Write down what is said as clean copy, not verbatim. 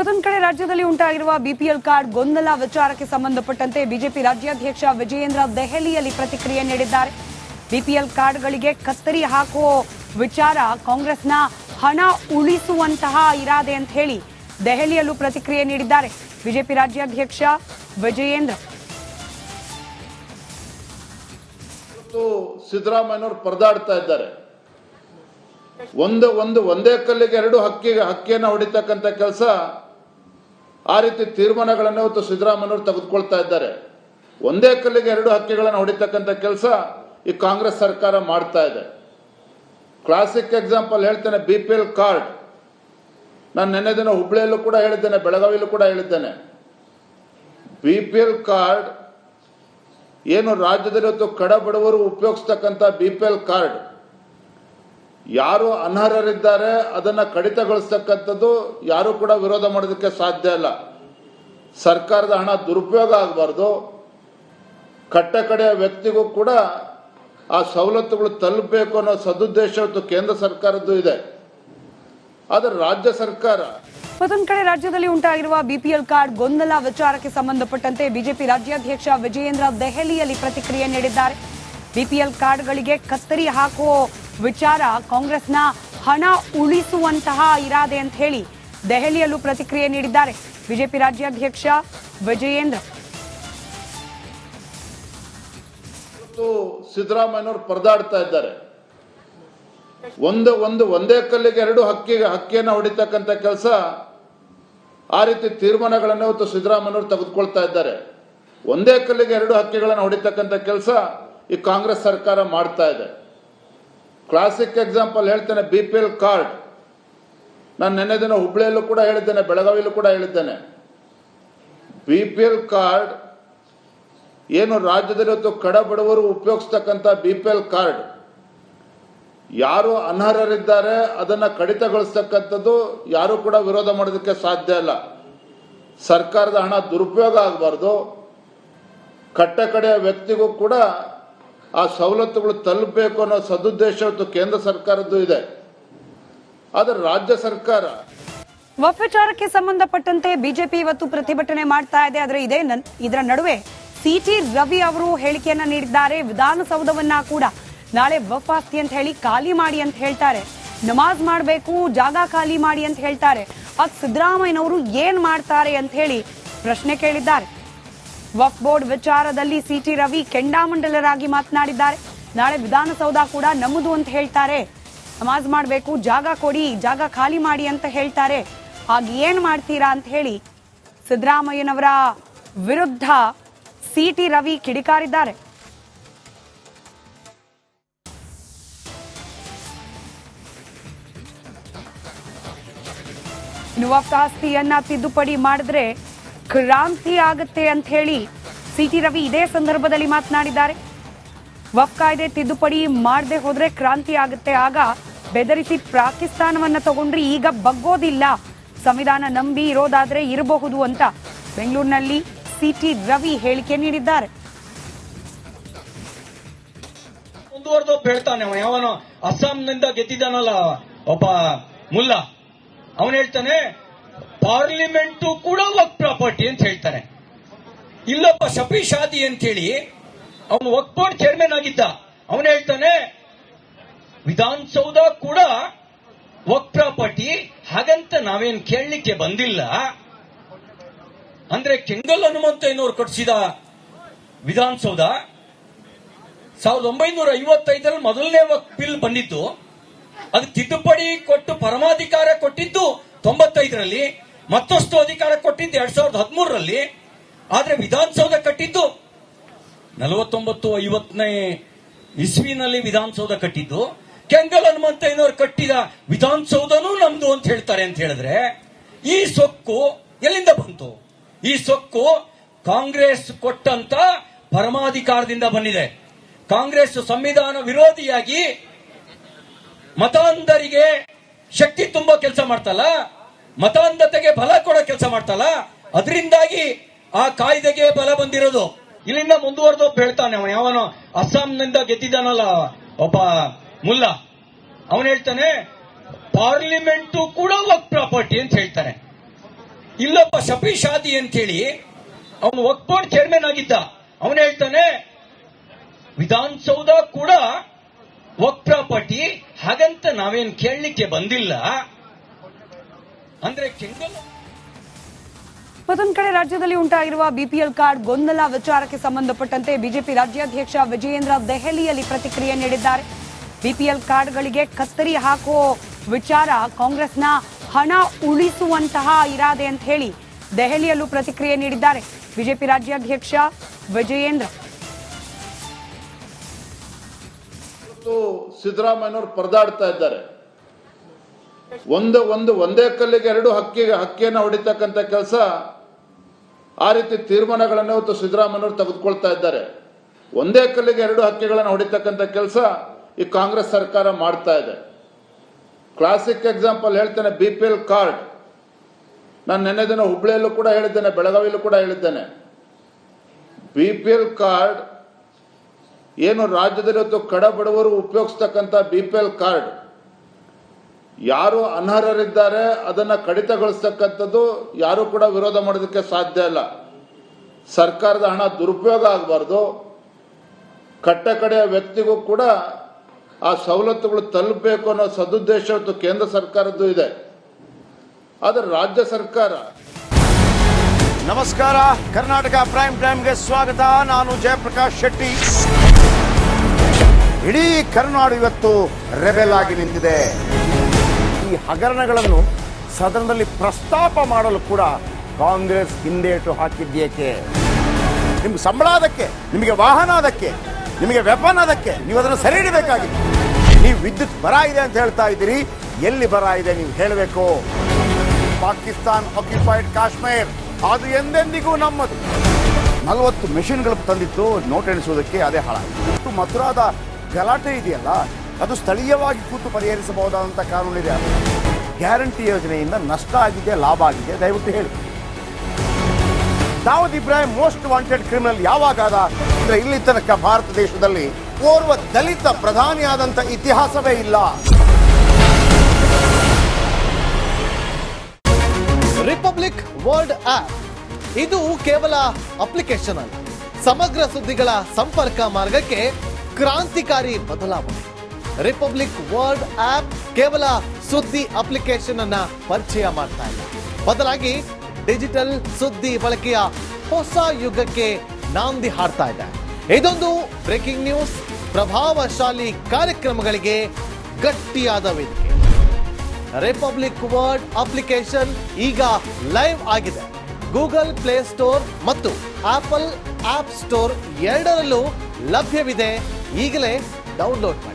ಮತ್ತೊಂದು ಕಡೆ ರಾಜ್ಯದಲ್ಲಿ ಉಂಟಾಗಿರುವ ಬಿಪಿಎಲ್ ಕಾರ್ಡ್ ಗೊಂದಲ ವಿಚಾರಕ್ಕೆ ಸಂಬಂಧಪಟ್ಟಂತೆ ಬಿಜೆಪಿ ರಾಜ್ಯಾಧ್ಯಕ್ಷ ವಿಜಯೇಂದ್ರ ದೆಹಲಿಯಲ್ಲಿ ಪ್ರತಿಕ್ರಿಯೆ ನೀಡಿದ್ದಾರೆ. ಬಿಪಿಎಲ್ ಕಾರ್ಡ್ಗಳಿಗೆ ಕತ್ತರಿ ಹಾಕುವ ವಿಚಾರ ಕಾಂಗ್ರೆಸ್ನ ಹಣ ಉಳಿಸುವಂತಹ ಇರಾದೆ ಅಂತ ಹೇಳಿ ದೆಹಲಿಯಲ್ಲೂ ಪ್ರತಿಕ್ರಿಯೆ ನೀಡಿದ್ದಾರೆ ಬಿಜೆಪಿ ರಾಜ್ಯಾಧ್ಯಕ್ಷ ವಿಜಯೇಂದ್ರ. ಸಿದ್ದರಾಮಯ್ಯನವರು ಪರದಾಡ್ತಾ ಇದ್ದಾರೆ. ಒಂದೇ ಕಲ್ಲಿಗೆ ಎರಡು ಹಕ್ಕಿಯನ್ನು ಹೊಡಿತಕ್ಕಂಥ ಕೆಲಸ, ಆ ರೀತಿ ತೀರ್ಮಾನಗಳನ್ನು ಇವತ್ತು ಸಿದ್ದರಾಮಯ್ಯನವರು ತೆಗೆದುಕೊಳ್ತಾ ಇದ್ದಾರೆ. ಒಂದೇ ಕಲ್ಲಿಗೆ ಎರಡು ಹಕ್ಕಿಗಳನ್ನು ಹೊಡಿತಕ್ಕಂಥ ಕೆಲಸ ಈ ಕಾಂಗ್ರೆಸ್ ಸರ್ಕಾರ ಮಾಡ್ತಾ ಇದೆ. ಕ್ಲಾಸಿಕ್ ಎಕ್ಸಾಂಪಲ್ ಹೇಳ್ತೇನೆ, ಬಿಪಿಎಲ್ ಕಾರ್ಡ್. ನಾನು ನಿನ್ನೆ ದಿನ ಹುಬ್ಳಿಯಲ್ಲೂ ಕೂಡ ಹೇಳಿದ್ದೇನೆ, ಬೆಳಗಾವಿಯಲ್ಲೂ ಕೂಡ ಹೇಳಿದ್ದೇನೆ. ಬಿಪಿಎಲ್ ಕಾರ್ಡ್ ಏನು ರಾಜ್ಯದಲ್ಲಿ ಇವತ್ತು ಕಡಬಡವರು ಉಪಯೋಗಿಸ್ತಕ್ಕಂಥ ಬಿಪಿಎಲ್ ಕಾರ್ಡ್, ಯಾರು ಅನರ್ಹರಿದ್ದಾರೆ ಅದನ್ನು ಕಡಿತಗೊಳಿಸ್ತಕ್ಕಂಥದ್ದು ಯಾರು ಕೂಡ ವಿರೋಧ ಮಾಡೋದಕ್ಕೆ ಸಾಧ್ಯ ಇಲ್ಲ. ಸರ್ಕಾರದ ಹಣ ದುರುಪಯೋಗ ಆಗಬಾರ್ದು, ಕಟ್ಟಕಡೆಯ ವ್ಯಕ್ತಿಗೂ ಕೂಡ ಆ ಸವಲತ್ತುಗಳು ತಲುಪಬೇಕು ಅನ್ನೋ ಸದುದ್ದೇಶ ಇವತ್ತು ಕೇಂದ್ರ ಸರ್ಕಾರದ್ದು ಇದೆ. ಆದರೆ ರಾಜ್ಯ ಸರ್ಕಾರ ಮತ್ತೊಂದು ಕಡೆ ರಾಜ್ಯದಲ್ಲಿ ಉಂಟಾಗಿರುವ ಬಿಪಿಎಲ್ ಕಾರ್ಡ್ ಗೊಂದಲ ವಿಚಾರಕ್ಕೆ ಸಂಬಂಧಪಟ್ಟಂತೆ ಬಿಜೆಪಿ ರಾಜ್ಯಾಧ್ಯಕ್ಷ ವಿಜಯೇಂದ್ರ ದೆಹಲಿಯಲ್ಲಿ ಪ್ರತಿಕ್ರಿಯೆ ನೀಡಿದ್ದಾರೆ. ಬಿಪಿಎಲ್ ಕಾರ್ಡ್ಗಳಿಗೆ ಕತ್ತರಿ ಹಾಕುವ ವಿಚಾರ ಕಾಂಗ್ರೆಸ್ನ ಹಣ ಉಳಿಸುವಂತಹ ಇರಾದೆ ಅಂತ ಹೇಳಿ ದೆಹಲಿಯಲ್ಲೂ ಪ್ರತಿಕ್ರಿಯೆ ನೀಡಿದ್ದಾರೆ ಬಿಜೆಪಿ ರಾಜ್ಯಾಧ್ಯಕ್ಷ ವಿಜಯೇಂದ್ರ. ಸಿದ್ದರಾಮಯ್ಯನವರು ಪರದಾಡ್ತಾ ಇದ್ದಾರೆ. ಒಂದೇ ಕಲ್ಲಿಗೆ ಎರಡು ಹಕ್ಕಿಯನ್ನು ಹೊಡಿತಕ್ಕಂಥ ಕೆಲಸ, ಆ ರೀತಿ ತೀರ್ಮಾನಗಳನ್ನು ಇವತ್ತು ಸಿದ್ದರಾಮಯ್ಯನವರು ತೆಗೆದುಕೊಳ್ತಾ ಇದ್ದಾರೆ. ಒಂದೇ ಕಲ್ಲಿಗೆ ಎರಡು ಹಕ್ಕಿಗಳನ್ನು ಹೊಡಿತಕ್ಕಂಥ ಕೆಲಸ ಈ ಕಾಂಗ್ರೆಸ್ ಸರ್ಕಾರ ಮಾಡ್ತಾ ಇದೆ. ಕ್ಲಾಸಿಕ್ ಎಕ್ಸಾಂಪಲ್ ಹೇಳ್ತೇನೆ, ಬಿಪಿಎಲ್ ಕಾರ್ಡ್. ನಾನು ನಿನ್ನೆ ದಿನ ಹುಬ್ಳಿಯಲ್ಲೂ ಕೂಡ ಹೇಳಿದ್ದೇನೆ, ಬೆಳಗಾವಿಯಲ್ಲೂ ಕೂಡ ಹೇಳಿದ್ದೇನೆ. ಬಿಪಿಎಲ್ ಕಾರ್ಡ್ ಏನು ರಾಜ್ಯದಲ್ಲಿ ಇವತ್ತು ಕಡಬಡವರು ಉಪಯೋಗಿಸ್ತಕ್ಕಂಥ ಬಿಪಿಎಲ್ ಕಾರ್ಡ್, ಯಾರು ಅನರ್ಹರಿದ್ದಾರೆ ಅದನ್ನು ಕಡಿತಗೊಳಿಸ್ತಕ್ಕಂಥದ್ದು ಯಾರು ಕೂಡ ವಿರೋಧ ಮಾಡೋದಕ್ಕೆ ಸಾಧ್ಯ ಇಲ್ಲ. ಸರ್ಕಾರದ ಹಣ ದುರುಪಯೋಗ ಆಗಬಾರ್ದು, ಕಟ್ಟಕಡೆಯ ವ್ಯಕ್ತಿಗೂ ಕೂಡ ಆ ಸವಲತ್ತುಗಳು ತಲುಪಬೇಕು ಅನ್ನೋ ಸದುದ್ದೇಶ ಇವತ್ತು ಕೇಂದ್ರ ಸರ್ಕಾರದ್ದು ಇದೆ. ಆದರೆ ರಾಜ್ಯ ಸರ್ಕಾರ ವಫ್ ವಿಚಾರಕ್ಕೆ ಸಂಬಂಧಪಟ್ಟಂತೆ ಬಿಜೆಪಿ ಇವತ್ತು ಪ್ರತಿಭಟನೆ ಮಾಡ್ತಾ ಇದೆ. ಆದರೆ ಇದರ ನಡುವೆ ಸಿಟಿ ರವಿ ಅವರು ಹೇಳಿಕೆಯನ್ನ ನೀಡಿದ್ದಾರೆ. ವಿಧಾನಸೌಧವನ್ನ ಕೂಡ ನಾಳೆ ವಫ್ ಆಸ್ತಿ ಅಂತ ಹೇಳಿ ಖಾಲಿ ಮಾಡಿ ಅಂತ ಹೇಳ್ತಾರೆ. ನಮಾಜ್ ಮಾಡಬೇಕು, ಜಾಗ ಖಾಲಿ ಮಾಡಿ ಅಂತ ಹೇಳ್ತಾರೆ. ಆಗ ಸಿದ್ದರಾಮಯ್ಯನವರು ಏನ್ ಮಾಡ್ತಾರೆ ಅಂತ ಹೇಳಿ ಪ್ರಶ್ನೆ ಕೇಳಿದ್ದಾರೆ. ವಫ್ ಬೋರ್ಡ್ ವಿಚಾರದಲ್ಲಿ ಸಿಟಿ ರವಿ ಕೆಂಡಾಮಂಡಲರಾಗಿ ಮಾತನಾಡಿದ್ದಾರೆ. ನಾಳೆ ವಿಧಾನಸೌಧ ಕೂಡ ನಮ್ಮದು ಅಂತ ಹೇಳ್ತಾರೆ. ನಮಾಜ್ ಮಾಡಬೇಕು, ಜಾಗ ಕೊಡಿ, ಜಾಗ ಖಾಲಿ ಮಾಡಿ ಅಂತ ಹೇಳ್ತಾರೆ. ಆಗ ಏನ್ ಮಾಡ್ತೀರಾ ಅಂತ ಹೇಳಿ ಸಿದ್ದರಾಮಯ್ಯನವರ ವಿರುದ್ಧ ಸಿಟಿ ರವಿ ಕಿಡಿಕಾರಿದ್ದಾರೆ. ಇನ್ನು ವಫ್ ಆಸ್ತಿಯನ್ನ ತಿದ್ದುಪಡಿ ಮಾಡಿದ್ರೆ ಕ್ರಾಂತಿ ಆಗುತ್ತೆ ಅಂತ ಹೇಳಿ ಸಿಟಿ ರವಿ ಇದೇ ಸಂದರ್ಭದಲ್ಲಿ ಮಾತನಾಡಿದ್ದಾರೆ. ವಫ್ ಕಾಯ್ದೆ ತಿದ್ದುಪಡಿ ಮಾಡದೆ ಹೋದ್ರೆ ಕ್ರಾಂತಿ ಆಗುತ್ತೆ, ಆಗ ಬೆದರಿಸಿ ಪಾಕಿಸ್ತಾನವನ್ನ ತಗೊಂಡ್ರೆ ಈಗ ಬಗ್ಗೋದಿಲ್ಲ, ಸಂವಿಧಾನ ನಂಬಿ ಇರೋದಾದ್ರೆ ಇರಬಹುದು ಅಂತ ಬೆಂಗಳೂರಿನಲ್ಲಿ ಸಿಟಿ ರವಿ ಹೇಳಿಕೆ ನೀಡಿದ್ದಾರೆ. ಮುಂದುವರೆದು ಹೇಳ್ತಾನೆ, ಯಾವನು ಅಸ್ಸಾಂನಿಂದ ಗೆದ್ದಿದ್ದಾನಲ್ಲ ಒಬ್ಬ ಮುಲ್ಲಾ, ಅವನು ಹೇಳ್ತಾನೆ ಪಾರ್ಲಿಮೆಂಟು ಕೂಡ ವಕ್ಫ್ ಪ್ರಾಪರ್ಟಿ ಅಂತ ಹೇಳ್ತಾನೆ. ಇಲ್ಲೊಬ್ಬ ಶಫಿ ಶಾದಿ ಅಂತ ಹೇಳಿ ಅವನು ವಕ್ಫ್ ಬೋರ್ಡ್ ಚೇರ್ಮನ್ ಆಗಿದ್ದ, ಅವನು ಹೇಳ್ತಾನೆ ವಿಧಾನಸೌಧ ಕೂಡ ವಕ್ಫ್ ಪ್ರಾಪರ್ಟಿ, ಹಾಗಂತ ನಾವೇನ್ ಕೇಳಲಿಕ್ಕೆ ಬಂದಿಲ್ಲ. ಅಂದ್ರೆ ಕೆಂಗಲ್ ಹನುಮಂತಯ್ಯನವರು ಕಟ್ಟಿಸಿದ ವಿಧಾನಸೌಧ 1955 ಮೊದಲನೇ ವಕ್ಫ್ ಬಿಲ್ ಬಂದಿತ್ತು. ಅದು ತಿದ್ದುಪಡಿ ಕೊಟ್ಟು ಪರಮಾಧಿಕಾರ ಕೊಟ್ಟಿದ್ದು 95ರಲ್ಲಿ, ಮತ್ತಷ್ಟು ಅಧಿಕಾರ ಕೊಟ್ಟಿದ್ದು 2013ರಲ್ಲಿ. ಆದ್ರೆ ವಿಧಾನಸೌಧ ಕಟ್ಟಿದ್ದು 49-50ನೇ ಇಸ್ವಿನಲ್ಲಿ ವಿಧಾನಸೌಧ ಕಟ್ಟಿದ್ದು. ಕೆಂಗಲ್ ಹನುಮಂತಯ್ಯನವರು ಕಟ್ಟಿದ ವಿಧಾನಸೌಧನೂ ನಮ್ದು ಅಂತ ಹೇಳ್ತಾರೆ ಅಂತ ಹೇಳಿದ್ರೆ ಈ ಸೊಕ್ಕು ಎಲ್ಲಿಂದ ಬಂತು? ಈ ಸೊಕ್ಕು ಕಾಂಗ್ರೆಸ್ ಕೊಟ್ಟಂತ ಪರಮಾಧಿಕಾರದಿಂದ ಬಂದಿದೆ. ಕಾಂಗ್ರೆಸ್ ಸಂವಿಧಾನ ವಿರೋಧಿಯಾಗಿ ಮತಾಂಧರಿಗೆ ಶಕ್ತಿ ತುಂಬೋ ಕೆಲಸ ಮಾಡ್ತಲ್ಲ, ಮತಾಂಧತೆಗೆ ಬಲ ಕೊಡೋ ಕೆಲಸ ಮಾಡ್ತಲ್ಲ, ಅದರಿಂದಾಗಿ ಆ ಕಾಯ್ದೆಗೆ ಬಲ ಬಂದಿರೋದು. ಇಲ್ಲಿಂದ ಮುಂದುವರೆದು ಹೇಳ್ತಾನೆ, ಯಾವನು ಅಸ್ಸಾಂನಿಂದ ಗೆದ್ದಿದ್ದಾನಲ್ಲ ಒಬ್ಬ ಮುಲ್ಲಾ, ಅವನು ಹೇಳ್ತಾನೆ ಪಾರ್ಲಿಮೆಂಟು ಕೂಡ ವಕ್ಫ್ ಪ್ರಾಪರ್ಟಿ ಅಂತ ಹೇಳ್ತಾನೆ. ಇಲ್ಲೊಬ್ಬ ಶಫಿ ಶಾದಿ ಅಂತೇಳಿ ಅವನು ವಕ್ಫ್ ಬೋರ್ಡ್ ಚೇರ್ಮನ್ ಆಗಿದ್ದ. ಅವನು ಹೇಳ್ತಾನೆ ವಿಧಾನಸೌಧ ಕೂಡ ವಕ್ಫ್ ಪ್ರಾಪರ್ಟಿ, ಹಾಗಂತ ನಾವೇನ್ ಕೇಳಲಿಕ್ಕೆ ಬಂದಿಲ್ಲ ಅಂದ್ರೆ ಕೆಂಗಲ್. ಮತ್ತೊಂದು ಕಡೆ ರಾಜ್ಯದಲ್ಲಿ ಉಂಟಾಗಿರುವ ಬಿಪಿಎಲ್ ಕಾರ್ಡ್ ಗೊಂದಲ ವಿಚಾರಕ್ಕೆ ಸಂಬಂಧಪಟ್ಟಂತೆ ಬಿಜೆಪಿ ರಾಜ್ಯಾಧ್ಯಕ್ಷ ವಿಜಯೇಂದ್ರ ದೆಹಲಿಯಲ್ಲಿ ಪ್ರತಿಕ್ರಿಯೆ ನೀಡಿದ್ದಾರೆ. ಬಿಪಿಎಲ್ ಕಾರ್ಡ್ಗಳಿಗೆ ಕತ್ತರಿ ಹಾಕುವ ವಿಚಾರ ಕಾಂಗ್ರೆಸ್ನ ಹಣ ಉಳಿಸುವಂತಹ ಇರಾದೆ ಅಂತ ಹೇಳಿ ದೆಹಲಿಯಲ್ಲೂ ಪ್ರತಿಕ್ರಿಯೆ ನೀಡಿದ್ದಾರೆ ಬಿಜೆಪಿ ರಾಜ್ಯಾಧ್ಯಕ್ಷ ವಿಜಯೇಂದ್ರ. ಸಿದ್ದರಾಮಯ್ಯನವರು ಪರದಾಡ್ತಾ ಇದ್ದಾರೆ. ಒಂದೇ ಕಲ್ಲಿಗೆ ಎರಡು ಹಕ್ಕಿಯನ್ನು ಹೊಡಿತಕ್ಕಂಥ ಕೆಲಸ, ಆ ರೀತಿ ತೀರ್ಮಾನಗಳನ್ನು ಇವತ್ತು ಸಿದ್ದರಾಮಯ್ಯನವರು ತೆಗೆದುಕೊಳ್ತಾ ಇದ್ದಾರೆ. ಒಂದೇ ಕಲ್ಲಿಗೆ ಎರಡು ಹಕ್ಕಿಗಳನ್ನು ಹೊಡಿತಕ್ಕಂಥ ಕೆಲಸ ಈ ಕಾಂಗ್ರೆಸ್ ಸರ್ಕಾರ ಮಾಡ್ತಾ ಇದೆ. ಕ್ಲಾಸಿಕ್ ಎಕ್ಸಾಂಪಲ್ ಹೇಳ್ತೇನೆ, ಬಿಪಿಎಲ್ ಕಾರ್ಡ್. ನಾನು ನಿನ್ನೆ ದಿನ ಹುಬ್ಳಿಯಲ್ಲೂ ಕೂಡ ಹೇಳಿದ್ದೇನೆ, ಬೆಳಗಾವಿಯಲ್ಲೂ ಕೂಡ ಹೇಳಿದ್ದೇನೆ. ಬಿಪಿಎಲ್ ಕಾರ್ಡ್ ಏನು ರಾಜ್ಯದಲ್ಲಿ ಇವತ್ತು ಕಡಬಡವರು ಉಪಯೋಗಿಸ್ತಕ್ಕಂಥ ಬಿಪಿಎಲ್ ಕಾರ್ಡ್, ಯಾರು ಅನರ್ಹರಿದ್ದಾರೆ ಅದನ್ನ ಕಡಿತಗೊಳಿಸ್ತಕ್ಕಂಥದ್ದು ಯಾರು ಕೂಡ ವಿರೋಧ ಮಾಡೋದಕ್ಕೆ ಸಾಧ್ಯ ಇಲ್ಲ. ಸರ್ಕಾರದ ಹಣ ದುರುಪಯೋಗ ಆಗಬಾರ್ದು, ಕಟ್ಟಕಡೆಯ ವ್ಯಕ್ತಿಗೂ ಕೂಡ ಆ ಸವಲತ್ತುಗಳು ತಲುಪಬೇಕು ಅನ್ನೋ ಸದುದ್ದೇಶ ಇವತ್ತು ಕೇಂದ್ರ ಸರ್ಕಾರದ್ದು ಇದೆ. ಆದರೆ ರಾಜ್ಯ ಸರ್ಕಾರ. ನಮಸ್ಕಾರ, ಕರ್ನಾಟಕ ಪ್ರೈಮ್ ಟೈಮ್ಗೆ ಸ್ವಾಗತ. ನಾನು ಜಯಪ್ರಕಾಶ್ ಶೆಟ್ಟಿ. ಇಡೀ ಕರ್ನಾಡು ಇವತ್ತು ರೆಬೆಲ್ ಆಗಿ ನಿಂತಿದೆ. ಈ ಹಗರಣಗಳನ್ನು ಸದನದಲ್ಲಿ ಪ್ರಸ್ತಾಪ ಮಾಡಲು ಕೂಡ ಕಾಂಗ್ರೆಸ್ ಹಿಂದೇಟು ಹಾಕಿದ್ದೇಕೆ? ನಿಮ್ಗೆ ಸಂಬಳ ಅದಕ್ಕೆ, ನಿಮಗೆ ವಾಹನ ಅದಕ್ಕೆ, ನಿಮಗೆ ವೆಪನ್ ಅದಕ್ಕೆ, ನೀವು ಅದನ್ನು ಸರಿ ಇಡಬೇಕಾಗಿತ್ತು. ನೀವು ವಿದ್ಯುತ್ ಬರ ಇದೆ ಅಂತ ಹೇಳ್ತಾ ಇದ್ದೀರಿ, ಎಲ್ಲಿ ಬರ ಇದೆ ನೀವು ಹೇಳಬೇಕು. ಪಾಕಿಸ್ತಾನ್ ಆಕ್ಯುಪೈಡ್ ಕಾಶ್ಮೀರ್ ಅದು ಎಂದೆಂದಿಗೂ ನಮ್ಮದು. 40 ಮೆಷಿನ್ಗಳು ತಂದಿತ್ತು ನೋಟ್ ಎಣಿಸುವುದಕ್ಕೆ, ಅದೇ ಹಾಳಾಯಿತು. ಮಥುರಾದ ಗಲಾಟೆ ಇದೆಯಲ್ಲ, ಅದು ಸ್ಥಳೀಯವಾಗಿ ಕೂತು ಪರಿಹರಿಸಬಹುದಾದಂಥ ಕಾನೂನಿದೆ. ಗ್ಯಾರಂಟಿ ಯೋಜನೆಯಿಂದ ನಷ್ಟ ಆಗಿದೆ, ಲಾಭ ಆಗಿದೆ, ದಯವಿಟ್ಟು ಹೇಳಿ. Dawood Ibrahim most wanted criminal ಯಾವಾಗಾದ ಅಂದ್ರೆ ಇಲ್ಲಿ ತನಕ ಭಾರತ ದೇಶದಲ್ಲಿ ಓರ್ವ ದಲಿತ ಪ್ರಧಾನಿಯಾದಂಥ ಇತಿಹಾಸವೇ ಇಲ್ಲ. ರಿಪಬ್ಲಿಕ್ ವರ್ಲ್ಡ್ ಆಪ್ ಇದು ಕೇವಲ ಅಪ್ಲಿಕೇಶನ್ ಅಲ್ಲ, ಸಮಗ್ರ ಸುದ್ದಿಗಳ ಸಂಪರ್ಕ ಮಾರ್ಗಕ್ಕೆ ಕ್ರಾಂತಿಕಾರಿ ಬದಲಾವಣೆ. ರಿಪಬ್ಲಿಕ್ ವರ್ಲ್ಡ್ ಆಪ್ ಕೇವಲ ಸುದ್ದಿ ಅಪ್ಲಿಕೇಶನ್ ಅನ್ನ ಪರಿಚಯ ಮಾಡ್ತಾ ಇಲ್ಲ, ಬದಲಾಗಿ ಡಿಜಿಟಲ್ ಸುದ್ದಿ ಬಳಕೆಯ ಹೊಸ ಯುಗಕ್ಕೆ ನಾಂದಿ ಹಾಡ್ತಾ ಇದೆ. ಇದೊಂದು ಬ್ರೇಕಿಂಗ್ ನ್ಯೂಸ್, ಪ್ರಭಾವಶಾಲಿ ಕಾರ್ಯಕ್ರಮಗಳಿಗೆ ಗಟ್ಟಿಯಾದ ವೇದಿಕೆ. ರಿಪಬ್ಲಿಕ್ ವರ್ಲ್ಡ್ ಅಪ್ಲಿಕೇಶನ್ ಈಗ ಲೈವ್ ಆಗಿದೆ. ಗೂಗಲ್ ಪ್ಲೇ ಸ್ಟೋರ್ ಮತ್ತು ಆಪಲ್ ಆಪ್ ಸ್ಟೋರ್ ಎರಡರಲ್ಲೂ ಲಭ್ಯವಿದೆ. ಈಗಲೇ ಡೌನ್ಲೋಡ್ ಮಾಡಿ.